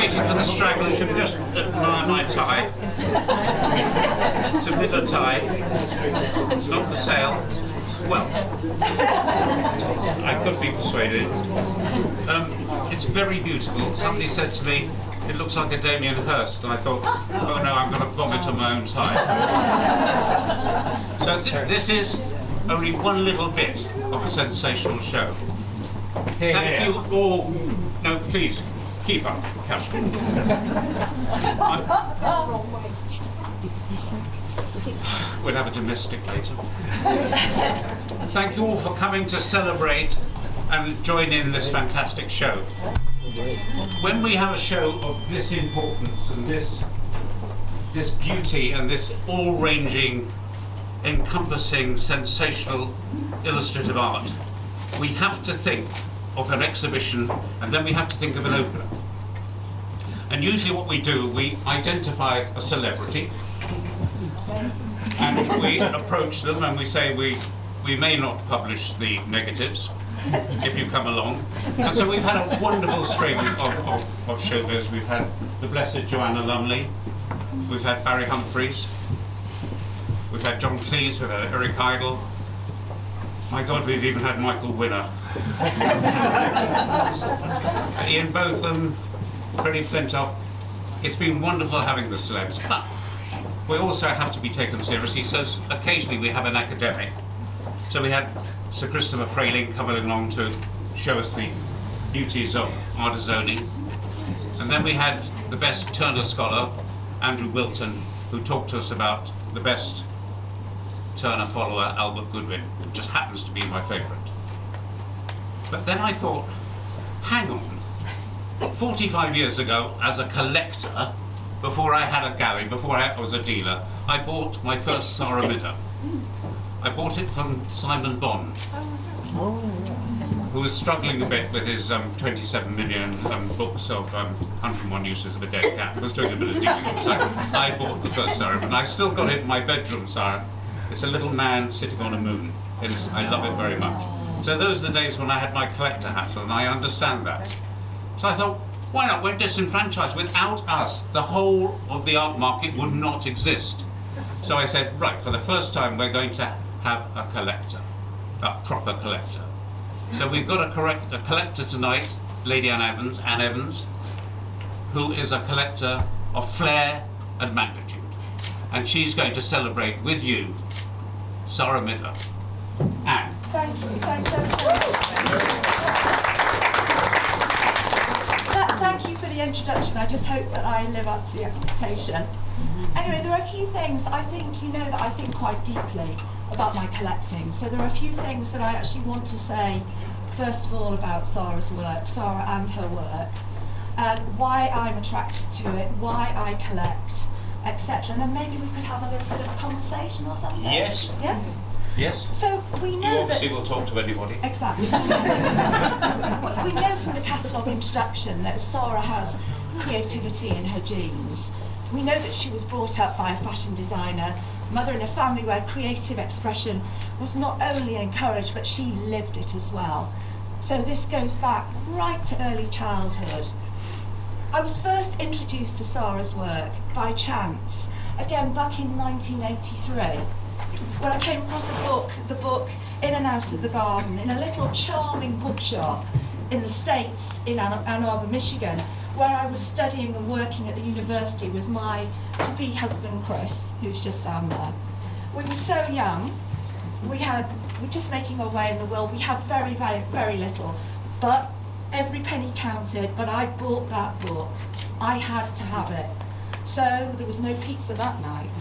waiting for the straggler to just admire my tie. It's a Midda tie. It's not for sale. Well, I could be persuaded. It's very beautiful. Somebody said to me, it looks like a Damien Hirst, and I thought, oh no, I'm going to vomit on my own tie. So this is only one little bit of a sensational show. Thank you all. No, please, keep up, Captain. We'll have a domestic later. Thank you all for coming to celebrate and join in this fantastic show. When we have a show of this importance and this beauty and this all-ranging, encompassing, sensational illustrative art, we have to think of an exhibition, and then we have to think of an opener. And usually what we do, we identify a celebrity, and we approach them and we say we may not publish the negatives if you come along. And so we've had a wonderful string of showbiz. We've had the blessed Joanna Lumley, we've had Barry Humphries, we've had John Cleese, we've had Eric Idle. My God, we've even had Michael Winner. Ian Botham, Freddie Flintoff. It's been wonderful having the celebs, but we also have to be taken seriously, so occasionally we have an academic. So we had Sir Christopher Frayling coming along to show us the beauties of artisoning. And then we had the best Turner scholar, Andrew Wilton, who talked to us about the best Turner follower, Albert Goodwin, who just happens to be my favourite. But then I thought, hang on, 45 years ago, as a collector, before I had a gallery, before I was a dealer, I bought my first Sara Midda. I bought it from Simon Bond, who was struggling a bit with his 27 million books of 101 Uses of a Dead Cat. He was doing a bit of digging, so I bought the first Sara, and I've still got it in my bedroom, Sara. It's a little man sitting on a moon. I love it very much. So those are the days when I had my collector hat on, and I understand that. So I thought, why not? We're disenfranchised. Without us, the whole of the art market would not exist. So I said, right, for the first time, we're going to have a collector, a proper collector. So we've got a collector tonight, Lady Anne Evans, who is a collector of flair and magnitude. And she's going to celebrate with you, Sara Midda. Anne. Thank you, thanks so much. Thank you for the introduction. I just hope that I live up to the expectation. Anyway, there are a few things I think you know that I think quite deeply about my collecting. So there are a few things that I actually want to say, first of all, about Sara's work, Sara and her work, and why I'm attracted to it, why I collect, etc. And then maybe we could have a little bit of a conversation or something. Yes. Yeah? Yes. So we know you obviously will talk to anybody. Exactly. We know from the catalogue introduction that Sara has creativity in her genes. We know that she was brought up by a fashion designer, mother in a family where creative expression was not only encouraged, but she lived it as well. So this goes back right to early childhood. I was first introduced to Sara's work by chance, again back in 1983, when I came across the book In and Out of the Garden, in a little charming bookshop in the States, in Ann Arbor, Michigan, where I was studying and working at the university with my to-be husband, Chris, who's just down there. We were so young, we're just making our way in the world, we had very, very, very little, but every penny counted, but I bought that book. I had to have it. So there was no pizza that night.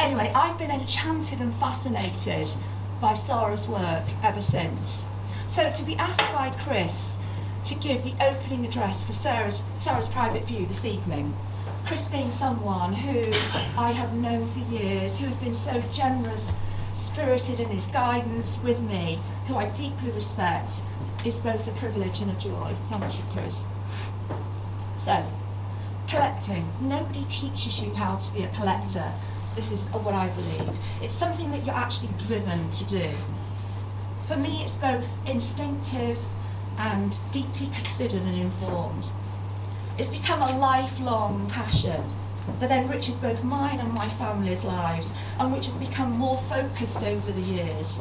Anyway, I've been enchanted and fascinated by Sara's work ever since. So to be asked by Chris to give the opening address for Sara's private view this evening, Chris being someone who I have known for years, who has been so generous, spirited in his guidance with me, who I deeply respect, is both a privilege and a joy. Thank you, Chris. So, collecting. Nobody teaches you how to be a collector. This is what I believe. It's something that you're actually driven to do. For me, it's both instinctive and deeply considered and informed. It's become a lifelong passion that enriches both mine and my family's lives, and which has become more focused over the years.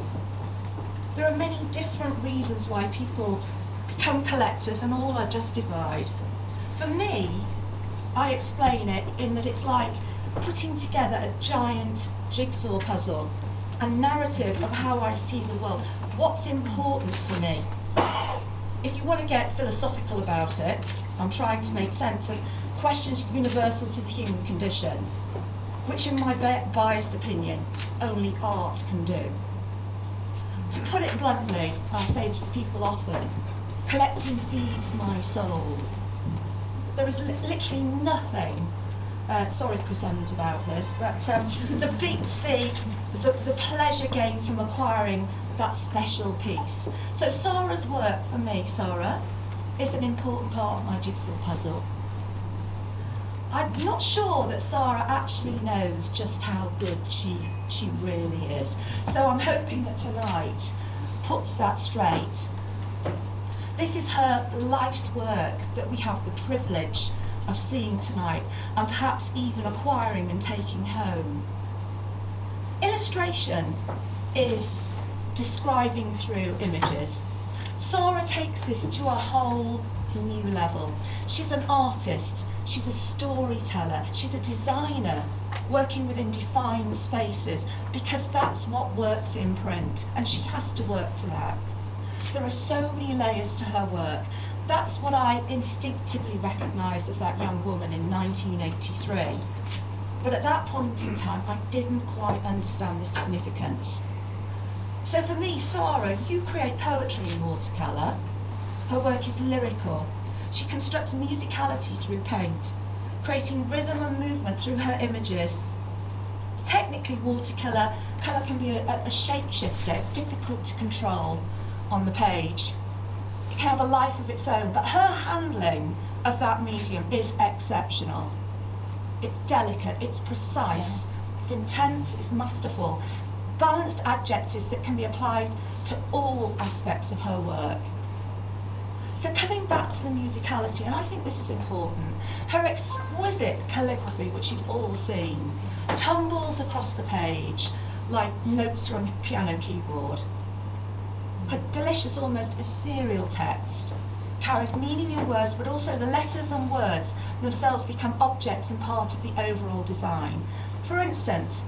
There are many different reasons why people become collectors, and all are justified. For me, I explain it in that it's like putting together a giant jigsaw puzzle, a narrative of how I see the world, what's important to me. If you want to get philosophical about it, I'm trying to make sense of questions universal to the human condition, which in my biased opinion, only art can do. To put it bluntly, I say this to people often, collecting feeds my soul. There is literally nothing, sorry Chris Emmons about this, but that beats the pleasure gained from acquiring that special piece. So Sara's work for me, Sara, is an important part of my jigsaw puzzle. I'm not sure that Sara actually knows just how good she really is. So I'm hoping that tonight puts that straight. This is her life's work that we have the privilege of seeing tonight, and perhaps even acquiring and taking home. Illustration is describing through images. Sara takes this to a whole new level. She's an artist, she's a storyteller, she's a designer working within defined spaces, because that's what works in print, and she has to work to that. There are so many layers to her work. That's what I instinctively recognised as that young woman in 1983. But at that point in time, I didn't quite understand the significance. So for me, Sara, you create poetry in watercolour. Her work is lyrical. She constructs musicality through paint, creating rhythm and movement through her images. Technically, watercolour can be a shapeshifter. It's difficult to control on the page. It can have a life of its own, but her handling of that medium is exceptional. It's delicate, it's precise, it's intense, it's masterful. Balanced adjectives that can be applied to all aspects of her work. So coming back to the musicality, and I think this is important, her exquisite calligraphy, which you've all seen, tumbles across the page like notes from a piano keyboard. Her delicious, almost ethereal text carries meaning in words, but also the letters and words themselves become objects and part of the overall design. For instance,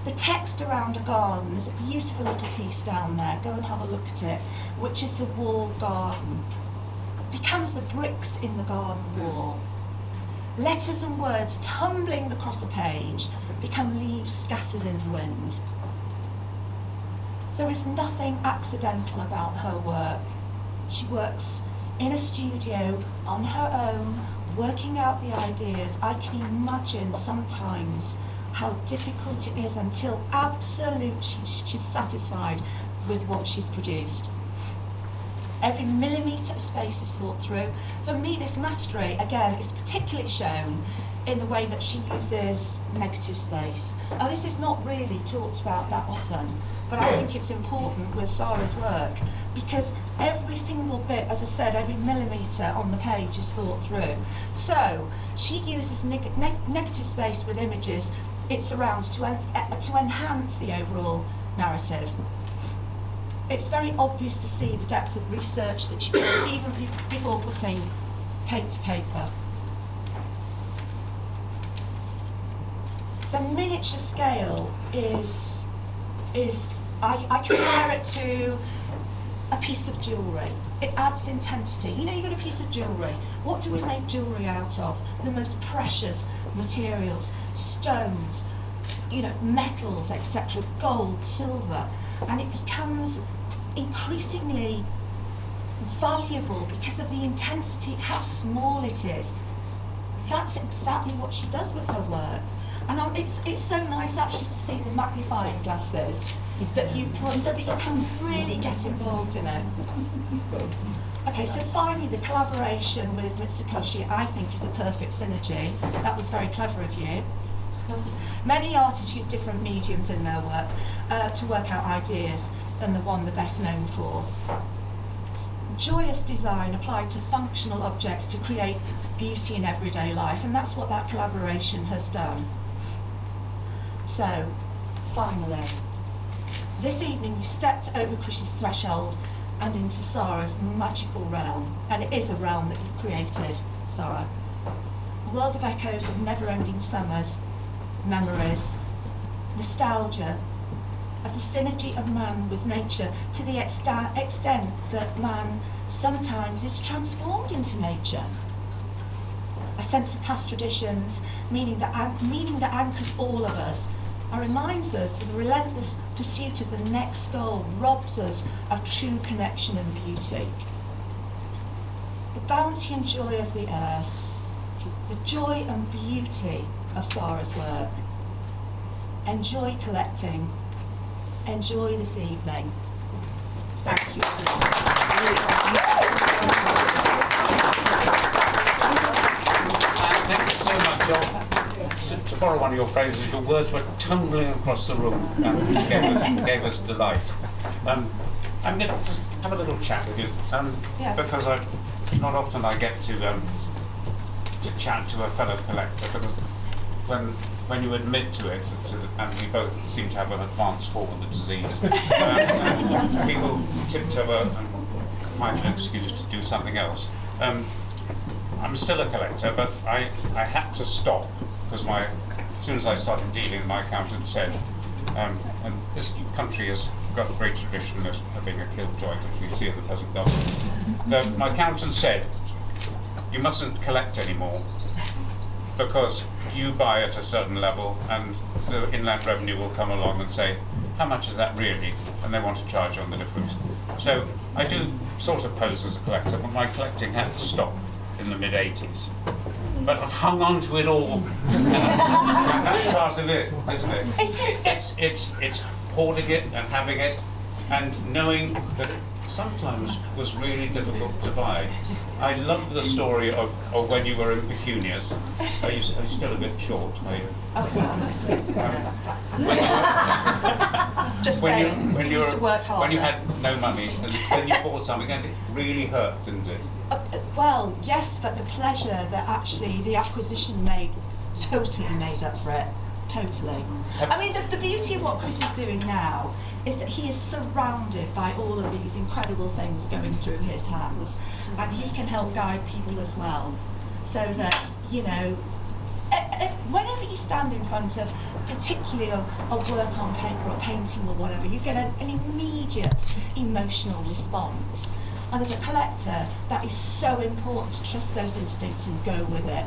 the text around a garden, there's a beautiful little piece down there, go and have a look at it, which is the wall garden. Becomes the bricks in the garden wall. Letters and words tumbling across a page become leaves scattered in the wind. There is nothing accidental about her work. She works in a studio on her own, working out the ideas. I can imagine sometimes how difficult it is until absolutely she's satisfied with what she's produced. Every millimetre of space is thought through. For me, this mastery, again, is particularly shown in the way that she uses negative space. Now, this is not really talked about that often, but I think it's important with Sara's work, because every single bit, as I said, every millimetre on the page is thought through. So she uses negative space with images it surrounds to enhance the overall narrative. It's very obvious to see the depth of research that she does even before putting pen to paper. The miniature scale is I compare it to a piece of jewellery. It adds intensity. You know, you've got a piece of jewellery. What do we make jewellery out of? The most precious materials, stones, you know, metals, etc., gold, silver, and it becomes increasingly valuable because of the intensity, how small it is. That's exactly what she does with her work. And it's so nice actually to see the magnifying glasses that you put so that you can really get involved in it. Okay, so finally the collaboration with Mitsukoshi I think is a perfect synergy. That was very clever of you. Many artists use different mediums in their work to work out ideas than the one they're best known for. Joyous design applied to functional objects to create beauty in everyday life, and that's what that collaboration has done. So, finally, this evening we stepped over Chris's threshold and into Sara's magical realm, and it is a realm that you created, Sara. A world of echoes of never-ending summers, memories, nostalgia, of the synergy of man with nature to the extent that man sometimes is transformed into nature. A sense of past traditions, meaning that anchors all of us, and reminds us that the relentless pursuit of the next goal robs us of true connection and beauty. The bounty and joy of the earth, the joy and beauty of Sara's work. Enjoy collecting. Enjoy this evening. Thank you. Thank you so much, John. To borrow one of your phrases, your words were tumbling across the room and gave us delight. I'm going to just have a little chat with you, because not often I get to chat to a fellow collector, because when you admit to it, and we both seem to have an advanced form of the disease, people tiptoe and find an excuse to do something else. I'm still a collector, but I had to stop because as soon as I started dealing, my accountant said, and this country has got a great tradition of being a killjoy, which we see in the present government. My accountant said, you mustn't collect anymore because you buy at a certain level and the Inland Revenue will come along and say, how much is that really? And they want to charge on the difference. So I do sort of pose as a collector, but my collecting had to stop in the mid-80s. But I've hung on to it all. That's part of it, isn't it? It's hoarding it and having it and knowing that it sometimes was really difficult to buy. I love the story of when you were in Pecunias. Are you still a bit short, are you? Just saying, when you used to work hard. When you had no money and then you bought something and it really hurt, didn't it? Well, yes, but the pleasure that actually the acquisition totally made up for it. Totally. I mean, the beauty of what Chris is doing now is that he is surrounded by all of these incredible things going through his hands, and he can help guide people as well, so that, you know, whenever you stand in front of particularly a work on paper or painting or whatever, you get an immediate emotional response. And as a collector, that is so important to trust those instincts and go with it.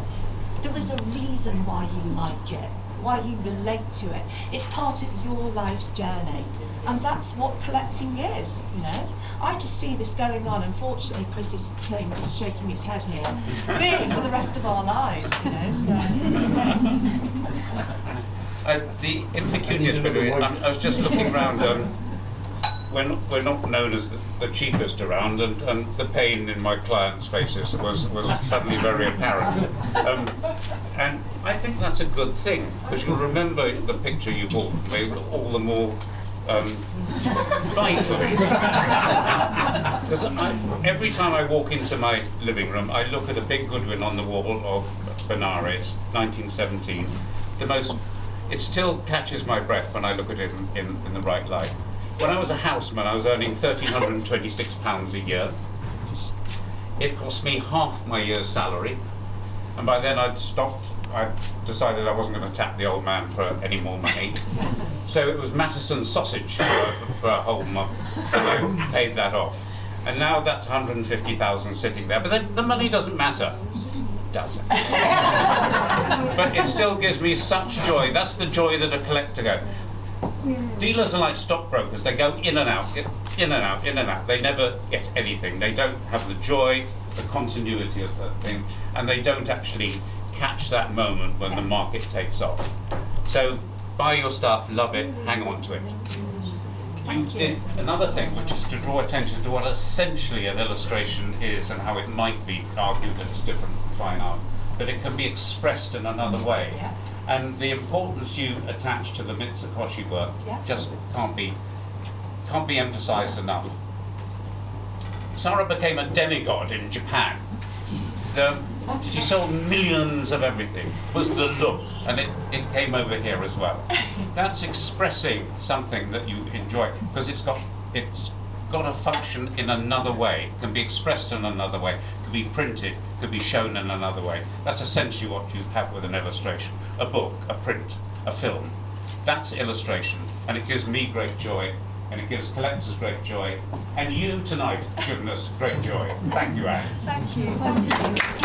There is a reason why you like it, why you relate to it. It's part of your life's journey. And that's what collecting is, you know. I just see this going on. Unfortunately, Chris is just shaking his head here. Really, for the rest of our lives, you know. So. The impecunious bit of it, I was just looking around. We're not known as the cheapest around, and the pain in my clients' faces was suddenly very apparent. And I think that's a good thing, because you'll remember the picture you bought for me all the more vitally. Because every time I walk into my living room, I look at a big Goodwin on the wall of Benares, 1917. It still catches my breath when I look at it in the right light. When I was a houseman, I was earning £1,326 a year. It cost me half my year's salary, and by then I'd stopped. I decided I wasn't going to tap the old man for any more money. So it was Matteson sausage for a whole month, and I paid that off. And now that's 150,000 sitting there, but then the money doesn't matter. Does it? But it still gives me such joy. That's the joy that a collector goes. Dealers are like stockbrokers. They go in and out, in and out, in and out. They never get anything. They don't have the joy, the continuity of the thing, and they don't actually catch that moment when the market takes off. So buy your stuff, love it, hang on to it. You did another thing, which is to draw attention to what essentially an illustration is and how it might be argued that it's different from fine art, but it can be expressed in another way. Yeah. And the importance you attach to the Mitsukoshi work just can't be emphasized enough. Sara became a demigod in Japan. she sold millions of everything, was the look, and it came over here as well. That's expressing something that you enjoy, because it's got a function in another way, can be expressed in another way, can be printed, can be shown in another way. That's essentially what you have with an illustration. A book, a print, a film. That's illustration, and it gives me great joy, and it gives collectors great joy, and you tonight have given us great joy. Thank you, Anne. Thank you.